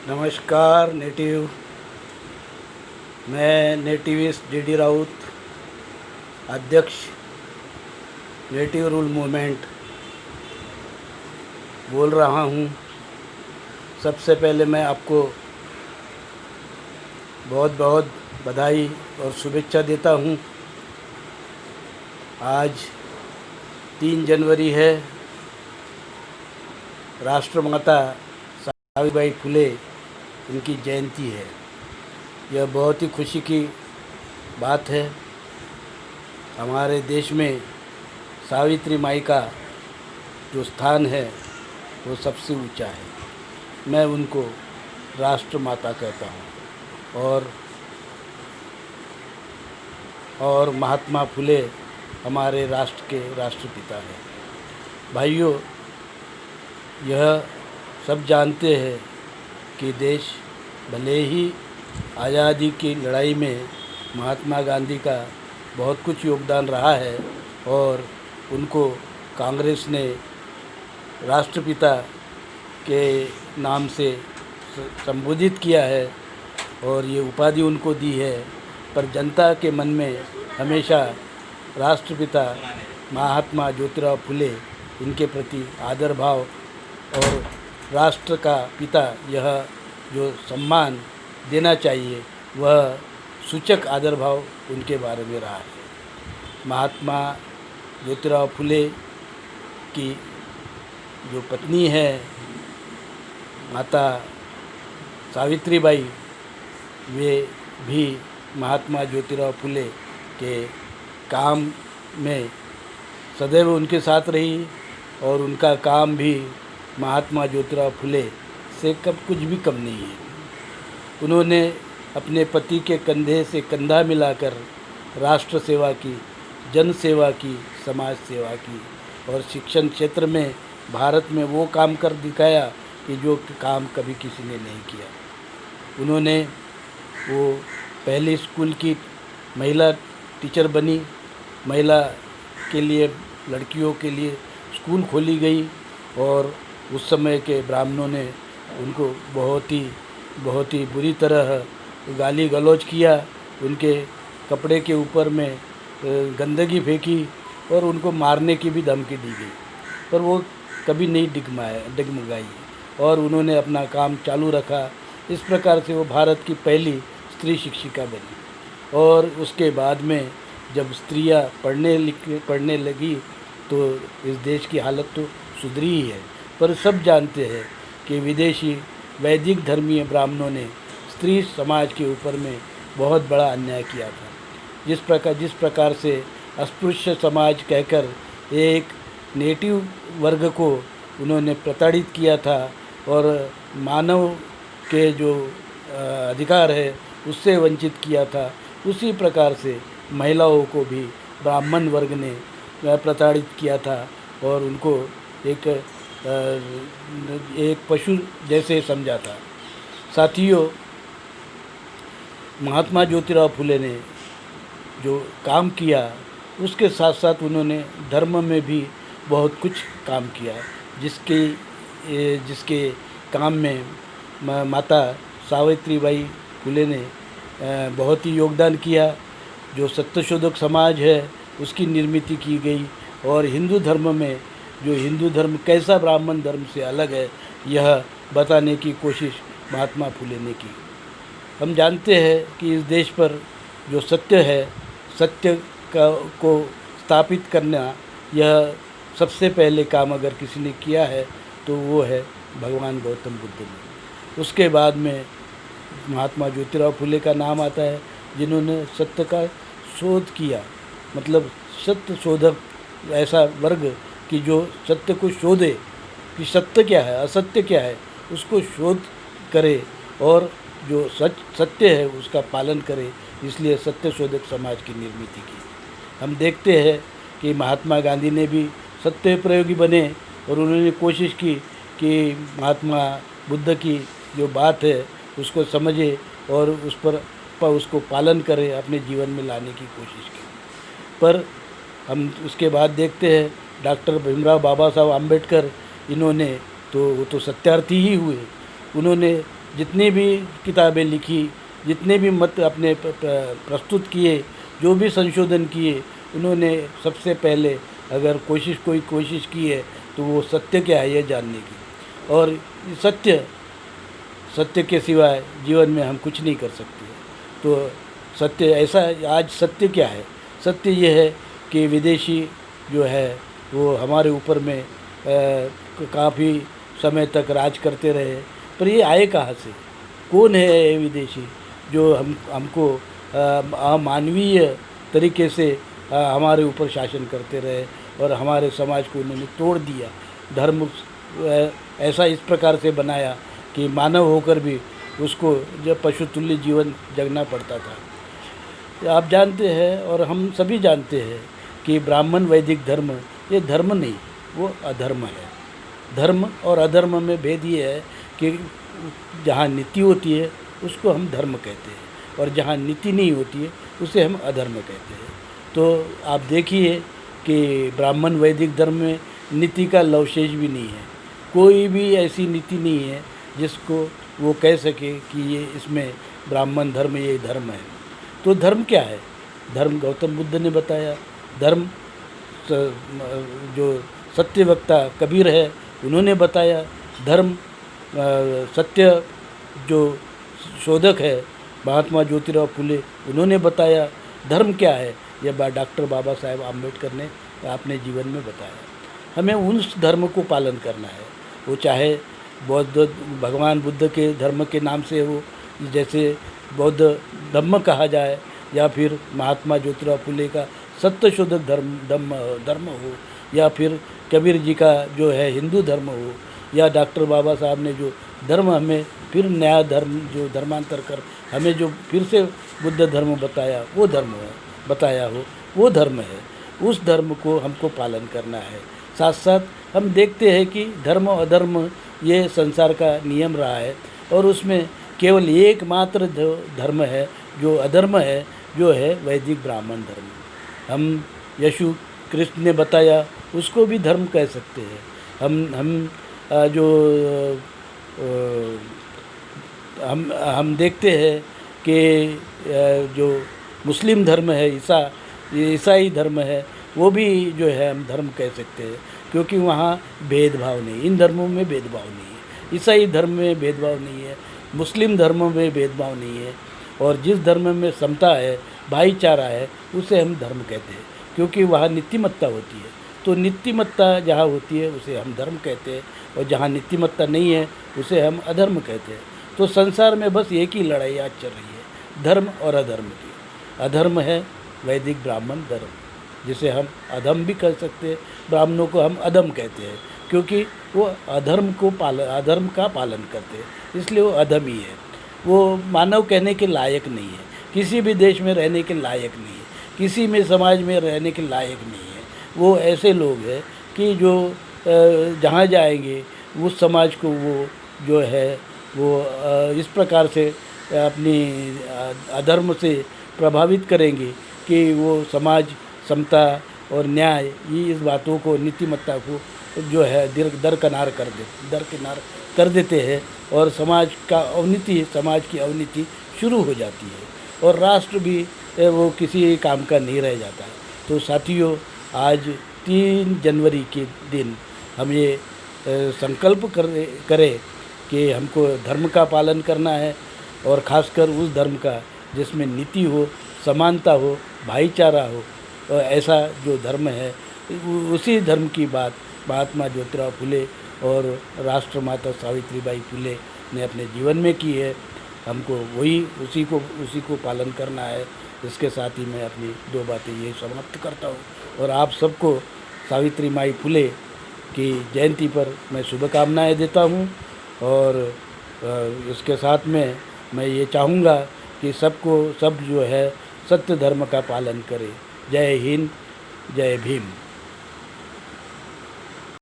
नमस्कार नेटिव। मैं nativist D Raut, अध्यक्ष नेटिव रूल मूवमेंट बोल रहा हूँ। सबसे पहले मैं आपको बहुत बहुत बधाई और शुभेच्छा देता हूँ। आज 3 जनवरी है, राष्ट्रमाता सावित्रीबाई फुले इनकी जयंती है। यह बहुत ही खुशी की बात है। हमारे देश में सावित्री माई का जो स्थान है वो सबसे ऊंचा है। मैं उनको राष्ट्रमाता कहता हूँ। और महात्मा फुले हमारे राष्ट्र के राष्ट्रपिता हैं। भाइयों, यह सब जानते हैं कि देश भले ही आज़ादी की लड़ाई में महात्मा गांधी का बहुत कुछ योगदान रहा है और उनको कांग्रेस ने राष्ट्रपिता के नाम से संबोधित किया है और ये उपाधि उनको दी है, पर जनता के मन में हमेशा राष्ट्रपिता महात्मा ज्योतिराव फुले इनके प्रति आदर भाव और राष्ट्र का पिता यह जो सम्मान देना चाहिए वह सूचक आदर भाव उनके बारे में रहा है। महात्मा ज्योतिराव फुले की जो पत्नी है माता सावित्रीबाई, वे भी महात्मा ज्योतिराव फुले के काम में सदैव उनके साथ रही और उनका काम भी महात्मा ज्योतिराव फुले से कुछ भी कम नहीं है। उन्होंने अपने पति के कंधे से कंधा मिलाकर राष्ट्र सेवा की, जन सेवा की, समाज सेवा की और शिक्षण क्षेत्र में भारत में वो काम कर दिखाया कि जो काम कभी किसी ने नहीं किया। उन्होंने वो पहली स्कूल की महिला टीचर बनी। महिला के लिए, लड़कियों के लिए स्कूल खोली गई और उस समय के ब्राह्मणों ने उनको बहुत ही बुरी तरह गाली गलौज किया। उनके कपड़े के ऊपर में गंदगी फेंकी और उनको मारने की भी धमकी दी गई, पर वो कभी नहीं डगमगाई और उन्होंने अपना काम चालू रखा। इस प्रकार से वो भारत की पहली स्त्री शिक्षिका बनी। और उसके बाद में जब स्त्रियां पढ़ने लगी तो इस देश की हालत तो सुधरी ही है। पर सब जानते हैं कि विदेशी वैदिक धर्मीय ब्राह्मणों ने स्त्री समाज के ऊपर में बहुत बड़ा अन्याय किया था। जिस प्रकार से अस्पृश्य समाज कहकर एक नेटिव वर्ग को उन्होंने प्रताड़ित किया था और मानव के जो अधिकार है उससे वंचित किया था, उसी प्रकार से महिलाओं को भी ब्राह्मण वर्ग ने प्रताड़ित किया था और उनको एक पशु जैसे समझा था। साथियों, महात्मा ज्योतिराव फुले ने जो काम किया उसके साथ साथ उन्होंने धर्म में भी बहुत कुछ काम किया, जिसके काम में माता सावित्रीबाई फुले ने बहुत ही योगदान किया। जो सत्यशोधक समाज है उसकी निर्मित की गई और हिंदू धर्म में जो हिंदू धर्म कैसा ब्राह्मण धर्म से अलग है यह बताने की कोशिश महात्मा फुले ने की। हम जानते हैं कि इस देश पर जो सत्य है, सत्य को स्थापित करना, यह सबसे पहले काम अगर किसी ने किया है तो वो है भगवान गौतम बुद्ध ने। उसके बाद में महात्मा ज्योतिराव फुले का नाम आता है, जिन्होंने सत्य का शोध किया। मतलब सत्य शोधक ऐसा वर्ग कि जो सत्य को शोधे कि सत्य क्या है, असत्य क्या है, उसको शोध करे और जो सत्य है उसका पालन करे। इसलिए सत्य शोधक समाज की निर्मित की। हम देखते हैं कि महात्मा गांधी ने भी सत्य प्रयोगी बने और उन्होंने कोशिश की कि महात्मा बुद्ध की जो बात है उसको समझे और उसको पालन करे, अपने जीवन में लाने की कोशिश की। पर हम उसके बाद देखते हैं डॉक्टर भीमराव बाबा साहब आम्बेडकर, इन्होंने तो वो तो सत्यार्थी ही हुए। उन्होंने जितनी भी किताबें लिखी, जितने भी मत अपने प्रस्तुत किए, जो भी संशोधन किए, उन्होंने सबसे पहले अगर कोई कोशिश की है तो वो सत्य क्या है ये जानने की। और सत्य के सिवाय जीवन में हम कुछ नहीं कर सकते। तो सत्य ऐसा, आज सत्य क्या है? सत्य ये है कि विदेशी जो है वो हमारे ऊपर में काफ़ी समय तक राज करते रहे, पर ये आए कहाँ से? कौन है ये विदेशी जो हमको अमानवीय तरीके से हमारे ऊपर शासन करते रहे और हमारे समाज को उन्होंने तोड़ दिया। धर्म ऐसा इस प्रकार से बनाया कि मानव होकर भी उसको जब पशुतुल्य जीवन जगना पड़ता था। आप जानते हैं और हम सभी जानते हैं कि ब्राह्मण वैदिक धर्म ये धर्म नहीं, वो अधर्म है। धर्म और अधर्म में भेद ये है कि जहाँ नीति होती है उसको हम धर्म कहते हैं और जहाँ नीति नहीं होती है उसे हम अधर्म कहते हैं। तो आप देखिए कि ब्राह्मण वैदिक धर्म में नीति का लवशेष भी नहीं है। कोई भी ऐसी नीति नहीं है जिसको वो कह सके कि ये इसमें ब्राह्मण धर्म ये धर्म है। तो धर्म क्या है? धर्म गौतम बुद्ध ने बताया। धर्म जो सत्यवक्ता कबीर है उन्होंने बताया। धर्म सत्य जो शोधक है महात्मा ज्योतिराव फुले उन्होंने बताया। धर्म क्या है यह डॉक्टर बाबा साहेब आम्बेडकर ने अपने जीवन में बताया। हमें उस धर्म को पालन करना है, वो चाहे बौद्ध भगवान बुद्ध के धर्म के नाम से हो, जैसे बौद्ध धम्म कहा जाए, या फिर महात्मा ज्योतिराव फुले का सत्य शोधक धर्म हो, या फिर कबीर जी का जो है हिंदू धर्म हो, या डॉक्टर बाबा साहब ने जो धर्म हमें फिर नया धर्म जो धर्मांतर कर हमें जो फिर से बुद्ध धर्म बताया वो धर्म है, बताया हो वो धर्म है। उस धर्म को हमको पालन करना है। साथ साथ हम देखते हैं कि धर्म और अधर्म ये संसार का नियम रहा है और उसमें केवल एकमात्र धर्म है जो अधर्म है, जो है वैदिक ब्राह्मण धर्म। हम यीशु कृष्ण ने बताया उसको भी धर्म कह सकते हैं। हम देखते हैं कि जो मुस्लिम धर्म है, ईसाई धर्म है, वो भी जो है हम धर्म कह सकते हैं, क्योंकि वहाँ भेदभाव नहीं, इन धर्मों में भेदभाव नहीं है। ईसाई धर्म में भेदभाव नहीं है, मुस्लिम धर्म में भेदभाव नहीं है, और जिस धर्म में समता है, भाईचारा है, उसे हम धर्म कहते हैं, क्योंकि वहाँ नीतिमत्ता होती है। तो नीतिमत्ता जहाँ होती है उसे हम धर्म कहते हैं, और जहाँ नीतिमत्ता नहीं है उसे हम अधर्म कहते हैं। तो संसार में बस एक ही लड़ाई आज चल रही है, धर्म और अधर्म की। अधर्म है वैदिक ब्राह्मण धर्म, जिसे हम अधम भी कह सकते हैं। ब्राह्मणों को हम अधम कहते हैं क्योंकि वो अधर्म का पालन करते हैं, इसलिए वो अधम ही है। वो मानव कहने के लायक नहीं है, किसी भी देश में रहने के लायक नहीं है, किसी में समाज में रहने के लायक नहीं है। वो ऐसे लोग हैं कि जो जहाँ जाएंगे उस समाज को वो जो है वो इस प्रकार से अपनी अधर्म से प्रभावित करेंगे कि वो समाज समता और न्याय ये इस बातों को, नीतिमत्ता को जो है दरकिनार कर देते हैं, और समाज की अवनति शुरू हो जाती है और राष्ट्र भी वो किसी काम का नहीं रह जाता। तो साथियों, आज 3 जनवरी के दिन हम ये संकल्प करें कि हमको धर्म का पालन करना है, और ख़ासकर उस धर्म का जिसमें नीति हो, समानता हो, भाईचारा हो। ऐसा जो धर्म है उसी धर्म की बात महात्मा ज्योतिराव फुले और राष्ट्रमाता सावित्रीबाई फुले ने अपने जीवन में की है। हमको उसी को पालन करना है। इसके साथ ही मैं अपनी 2 बातें ये समाप्त करता हूँ, और आप सबको सावित्री माई फुले की जयंती पर मैं शुभकामनाएं देता हूँ। और इसके साथ में मैं ये चाहूँगा कि सब जो है सत्य धर्म का पालन करें। जय हिंद, जय भीम।